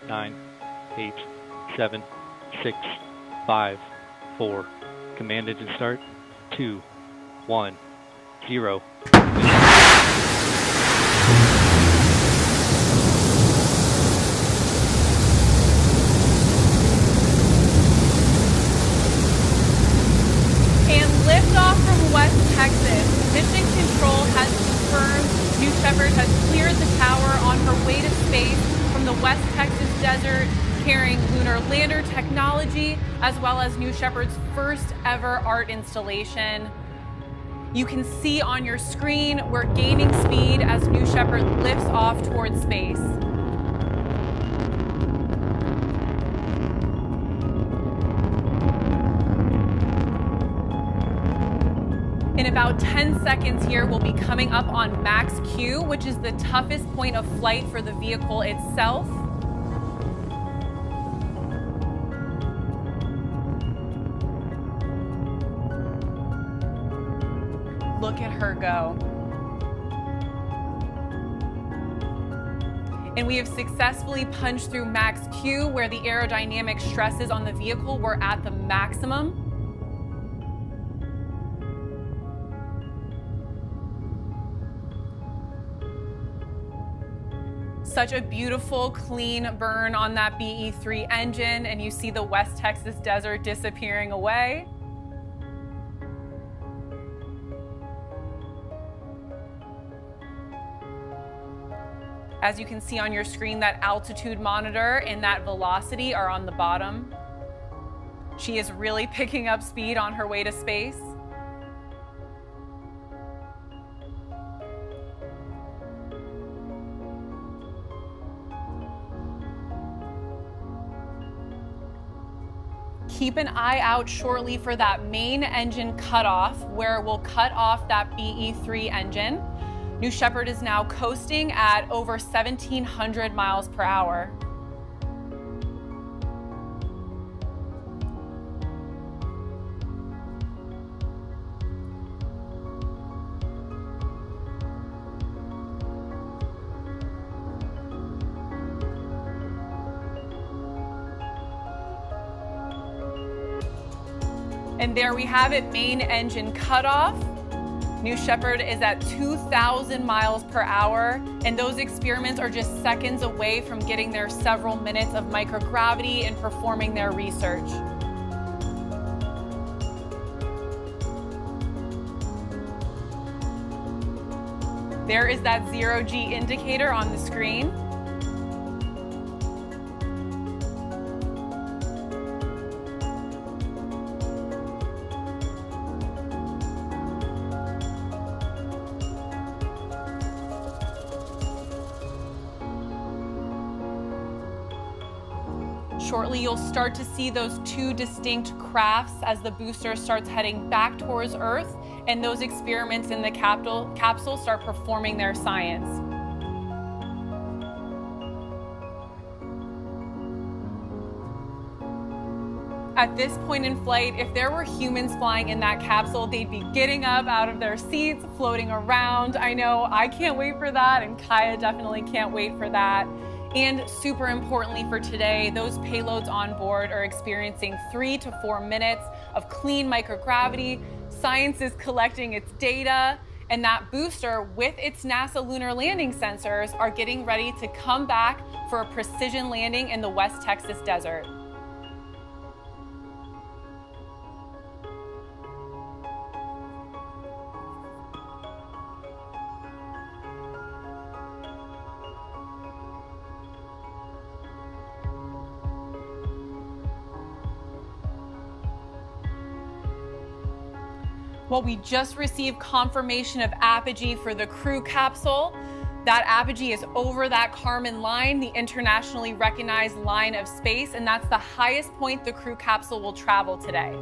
Nine, 8, 7, 6, 5, 4. Command engine start. 2, 1, 0. And liftoff from West Texas. Mission Control has confirmed New Shepard has cleared the tower on her way to space from the West Texas desert, carrying lunar lander technology, as well as New Shepard's first ever art installation. You can see on your screen we're gaining speed as New Shepard lifts off towards space. In about 10 seconds here, we'll be coming up on max Q, which is the toughest point of flight for the vehicle itself. Look at her go. And we have successfully punched through max Q, where the aerodynamic stresses on the vehicle were at the maximum. Such a beautiful, clean burn on that BE-3 engine, and you see the West Texas desert disappearing away. As you can see on your screen, that altitude monitor and that velocity are on the bottom. She is really picking up speed on her way to space. Keep an eye out shortly for that main engine cutoff, where we'll cut off that BE-3 engine. New Shepard is now coasting at over 1,700 miles per hour. And there we have it, main engine cutoff. New Shepard is at 2,000 miles per hour, and those experiments are just seconds away from getting their several minutes of microgravity and performing their research. There is that 0G indicator on the screen. Shortly, you'll start to see those two distinct crafts as the booster starts heading back towards Earth, and those experiments in the capsule start performing their science. At this point in flight, if there were humans flying in that capsule, they'd be getting up out of their seats, floating around. I know I can't wait for that, and Kaya definitely can't wait for that. And super importantly for today, those payloads on board are experiencing 3 to 4 minutes of clean microgravity. Science is collecting its data, and that booster with its NASA lunar landing sensors are getting ready to come back for a precision landing in the West Texas desert. Well, we just received confirmation of apogee for the crew capsule. That apogee is over that Kármán line, the internationally recognized line of space, and that's the highest point the crew capsule will travel today.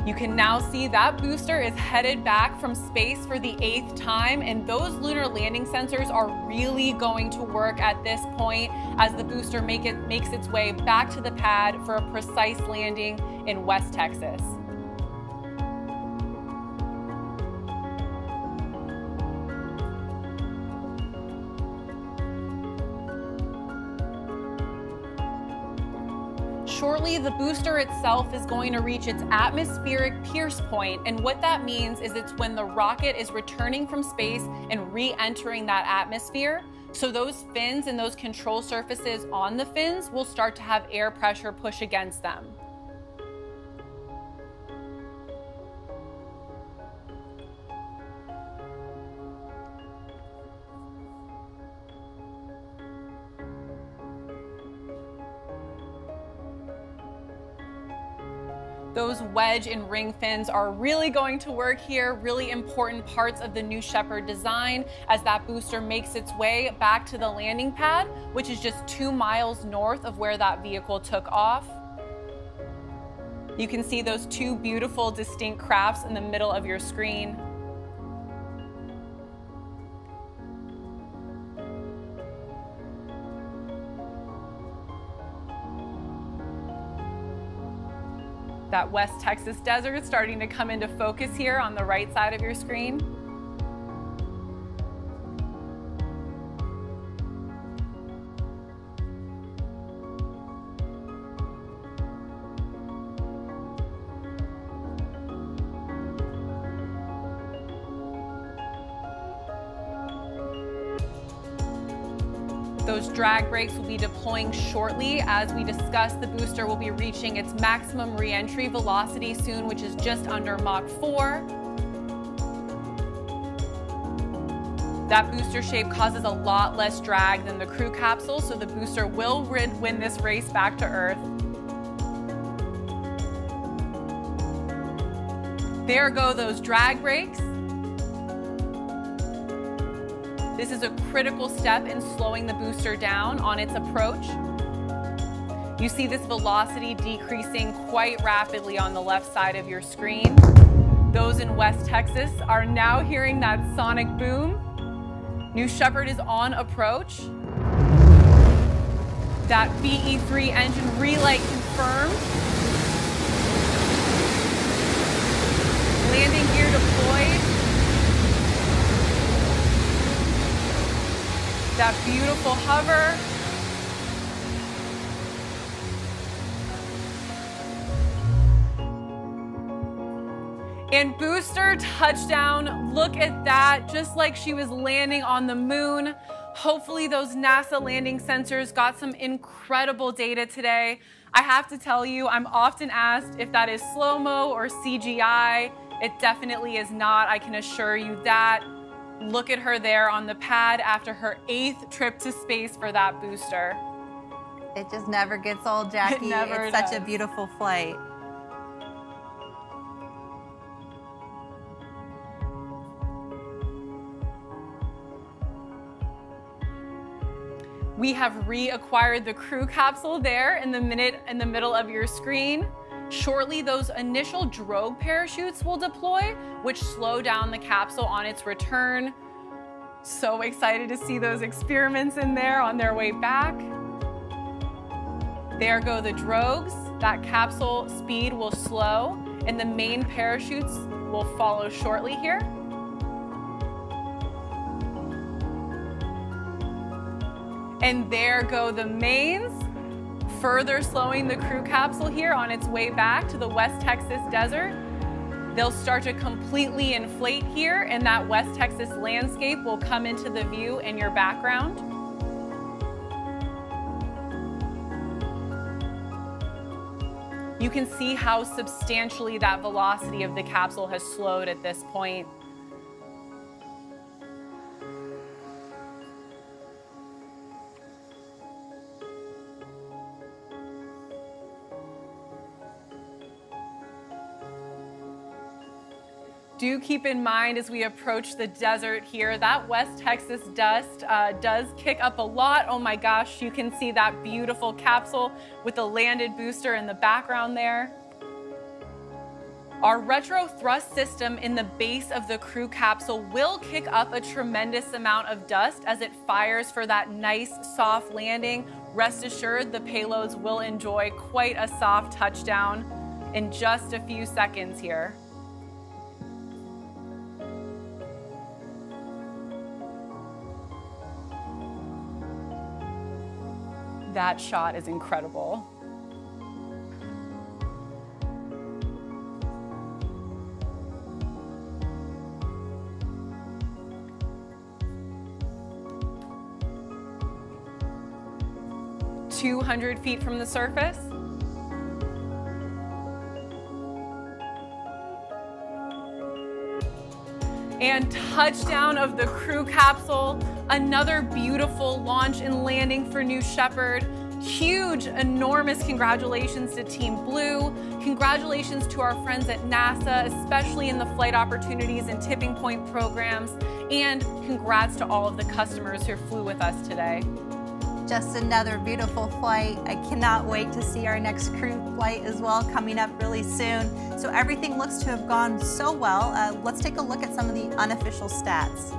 You can now see that booster is headed back from space for the 8th time, and those lunar landing sensors are really going to work at this point as the booster makes its way back to the pad for a precise landing in West Texas. Shortly, the booster itself is going to reach its atmospheric pierce point, and what that means is it's when the rocket is returning from space and re-entering that atmosphere. So those fins and those control surfaces on the fins will start to have air pressure push against them. Those wedge and ring fins are really going to work here, really important parts of the New Shepard design as that booster makes its way back to the landing pad, which is just 2 miles north of where that vehicle took off. You can see those 2 beautiful distinct crafts in the middle of your screen. That West Texas desert starting to come into focus here on the right side of your screen. Those drag brakes will be deploying shortly. As we discussed, the booster will be reaching its maximum re-entry velocity soon, which is just under Mach 4. That booster shape causes a lot less drag than the crew capsule, so the booster will win this race back to Earth. There go those drag brakes. This is a critical step in slowing the booster down on its approach. You see this velocity decreasing quite rapidly on the left side of your screen. Those in West Texas are now hearing that sonic boom. New Shepard is on approach. That VE3 engine relight confirmed. Landing gear deployed. That beautiful hover. And booster touchdown, look at that, just like she was landing on the moon. Hopefully those NASA landing sensors got some incredible data today. I have to tell you, I'm often asked if that is slow-mo or CGI. It definitely is not, I can assure you that. Look at her there on the pad after her 8th trip to space for that booster. It just never gets old, Jackie. It never It's such does. a beautiful flight. We have reacquired the crew capsule there in the middle of your screen. Shortly, those initial drogue parachutes will deploy, which slow down the capsule on its return. So excited to see those experiments in there on their way back. There go the drogues. That capsule speed will slow, and the main parachutes will follow shortly here. And there go the mains, further slowing the crew capsule here on its way back to the West Texas desert. They'll start to completely inflate here, and that West Texas landscape will come into the view in your background. You can see how substantially that velocity of the capsule has slowed at this point. Do keep in mind as we approach the desert here, that West Texas dust does kick up a lot. Oh my gosh, you can see that beautiful capsule with the landed booster in the background there. Our retro thrust system in the base of the crew capsule will kick up a tremendous amount of dust as it fires for that nice soft landing. Rest assured, the payloads will enjoy quite a soft touchdown in just a few seconds here. That shot is incredible. "200 feet from the surface. And touchdown of the crew capsule. Another beautiful launch and landing for New Shepard. Huge, enormous congratulations to Team Blue. Congratulations to our friends at NASA, especially in the flight opportunities and tipping point programs. And congrats to all of the customers who flew with us today. Just another beautiful flight. I cannot wait to see our next crew flight as well, coming up really soon. So everything looks to have gone so well. Let's take a look at some of the unofficial stats.